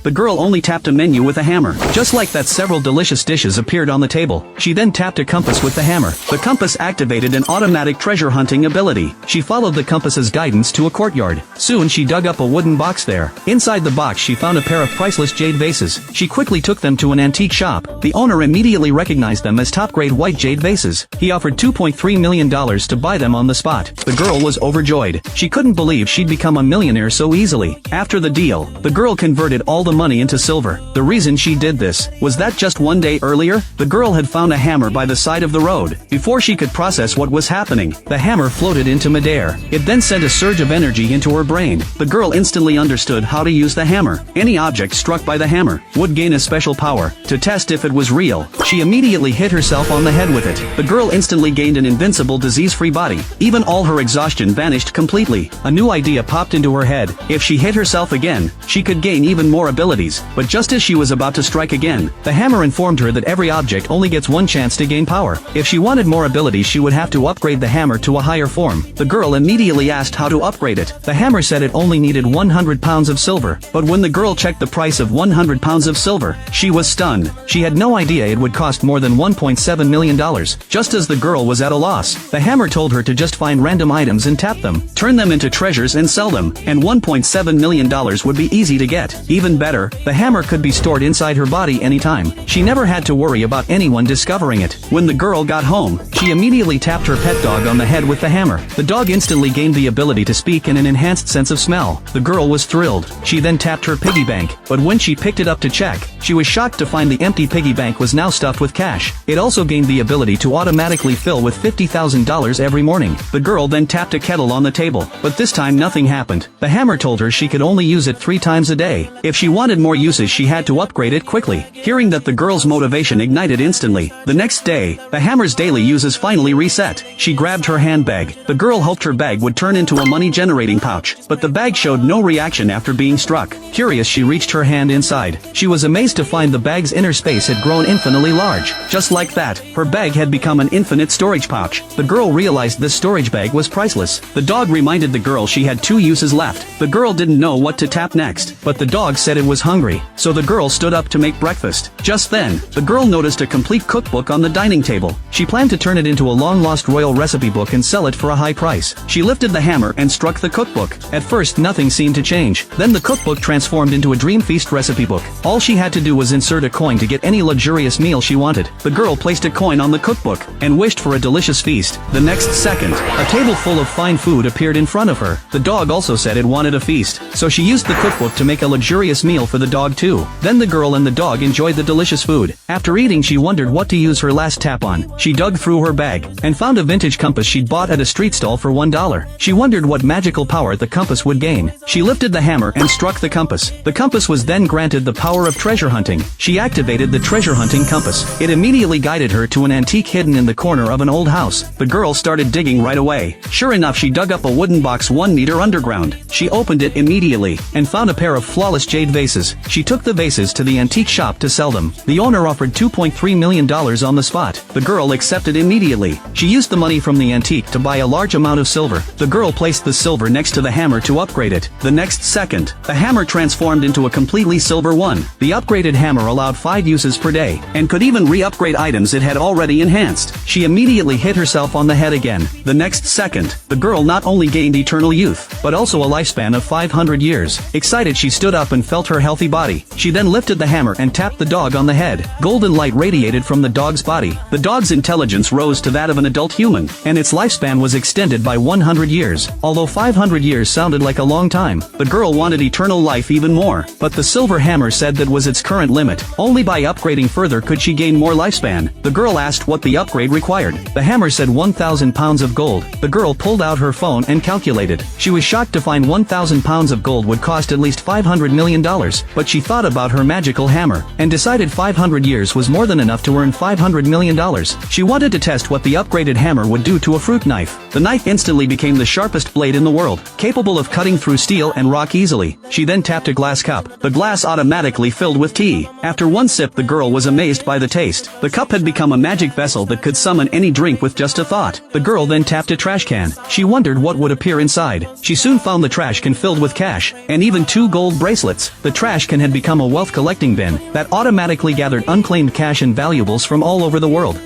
The girl only tapped a menu with a hammer. Just like that, several delicious dishes appeared on the table. She then tapped a compass with the hammer. The compass activated an automatic treasure hunting ability. She followed the compass's guidance to a courtyard. Soon she dug up a wooden box there. Inside the box she found a pair of priceless jade vases. She quickly took them to an antique shop. The owner immediately recognized them as top-grade white jade vases. He offered $2.3 million to buy them on the spot. The girl was overjoyed. She couldn't believe she'd become a millionaire so easily. After the deal, the girl converted all the money into silver. The reason she did this was that just one day earlier, the girl had found a hammer by the side of the road. Before she could process what was happening, the hammer floated into midair. It then sent a surge of energy into her brain. The girl instantly understood how to use the hammer. Any object struck by the hammer would gain a special power. To test if it was real, she immediately hit herself on the head with it. The girl instantly gained an invincible disease-free body. Even all her exhaustion vanished completely. A new idea popped into her head. If she hit herself again, she could gain even more abilities. But just as she was about to strike again, the hammer informed her that every object only gets one chance to gain power. If she wanted more abilities, she would have to upgrade the hammer to a higher form. The girl immediately asked how to upgrade it. The hammer said it only needed 100 pounds of silver. But when the girl checked the price of 100 pounds of silver, she was stunned. She had no idea it would cost more than $1.7 million. Just as the girl was at a loss, the hammer told her to just find random items and tap them, turn them into treasures and sell them, and $1.7 million would be easy to get. Even better, the hammer could be stored inside her body anytime. She never had to worry about anyone discovering it. When the girl got home, she immediately tapped her pet dog on the head with the hammer. The dog instantly gained the ability to speak and an enhanced sense of smell. The girl was thrilled. She then tapped her piggy bank, but when she picked it up to check, she was shocked to find the empty piggy bank was now stuffed with cash. It also gained the ability to automatically fill with $50,000 every morning. The girl then tapped a kettle on the table, but this time nothing happened. The hammer told her she could only use it 3 times a day. If she wanted more uses, she had to upgrade it quickly. Hearing that, the girl's motivation ignited instantly. The next day, the hammer's daily uses finally reset. She grabbed her handbag. The girl hoped her bag would turn into a money-generating pouch, but the bag showed no reaction after being struck. Curious, she reached her hand inside. She was amazed to find the bag's inner space had grown infinitely large. Just like that, her bag had become an infinite storage pouch. The girl realized this storage bag was priceless. The dog reminded the girl she had 2 uses left. The girl didn't know what to tap next, but the dog said it was hungry, so the girl stood up to make breakfast. Just then, the girl noticed a complete cookbook on the dining table. She planned to turn it into a long-lost royal recipe book and sell it for a high price. She lifted the hammer and struck the cookbook. At first, nothing seemed to change. Then the cookbook transformed into a dream feast recipe book. All she had to do was insert a coin to get any luxurious meal she wanted. The girl placed a coin on the cookbook and wished for a delicious feast. The next second, a table full of fine food appeared in front of her. The dog also said it wanted a feast, so she used the cookbook to make a luxurious meal for the dog too. Then the girl and the dog enjoyed the delicious food. After eating, she wondered what to use her last tap on. She dug through her bag and found a vintage compass she'd bought at a street stall for $1. She wondered what magical power the compass would gain. She lifted the hammer and struck the compass. The compass was then granted the power of treasure hunting. She activated the treasure hunting compass. It immediately guided her to an antique hidden in the corner of an old house. The girl started digging right away. Sure enough, she dug up a wooden box 1 meter underground. She opened it immediately and found a pair of flawless jade vases. She took the vases to the antique shop to sell them. The owner offered $2.3 million on the spot. The girl accepted immediately. She used the money from the antique to buy a large amount of silver. The girl placed the silver next to the hammer to upgrade it. The next second, the hammer transformed into a completely silver one. The upgraded hammer allowed 5 uses per day, and could even re-upgrade items it had already enhanced. She immediately hit herself on the head again. The next second, the girl not only gained eternal youth, but also a lifespan of 500 years. Excited, she stood up and felt her healthy body. She then lifted the hammer and tapped the dog on the head. Golden light radiated from the dog's body. The dog's intelligence rose to that of an adult human, and its lifespan was extended by 100 years. Although 500 years sounded like a long time, the girl wanted eternal life even more. But the silver hammer said that was its current limit. Only by upgrading further could she gain more lifespan. The girl asked what the upgrade required. The hammer said 1,000 pounds of gold. The girl pulled out her phone and calculated. She was shocked to find 1,000 pounds of gold would cost at least $500 million, but she thought about her magical hammer, and decided 500 years was more than enough to earn $500 million. She wanted to test what the upgraded hammer would do to a fruit knife. The knife instantly became the sharpest blade in the world, capable of cutting through steel and rock easily. She then tapped a glass cup. The glass automatically filled with tea. After one sip, the girl was amazed by the taste. The cup had become a magic vessel that could summon any drink with just a thought. The girl then tapped a trash can. She wondered what would appear inside. She soon found the trash can filled with cash, and even 2 gold bracelets. The trash can had become a wealth collecting bin that automatically gathered unclaimed cash and valuables from all over the world.